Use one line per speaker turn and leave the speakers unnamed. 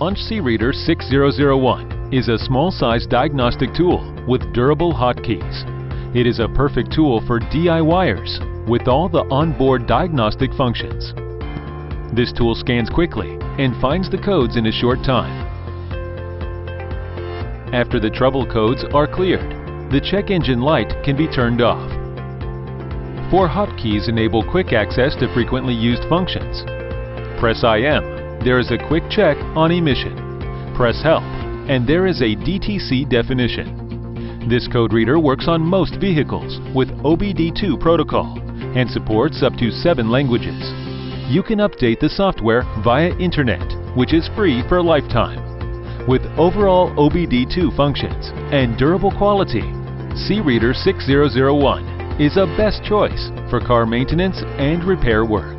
Launch C-Reader 6001 is a small-sized diagnostic tool with durable hotkeys. It is a perfect tool for DIYers with all the onboard diagnostic functions. This tool scans quickly and finds the codes in a short time. After the trouble codes are cleared, the check engine light can be turned off. 4 hotkeys enable quick access to frequently used functions. Press IM, there is a quick check on emission. Press Help, and there is a DTC definition. This code reader works on most vehicles with OBD2 protocol and supports up to 7 languages. You can update the software via Internet, which is free for a lifetime. With overall OBD2 functions and durable quality, C-Reader 6001 is a best choice for car maintenance and repair work.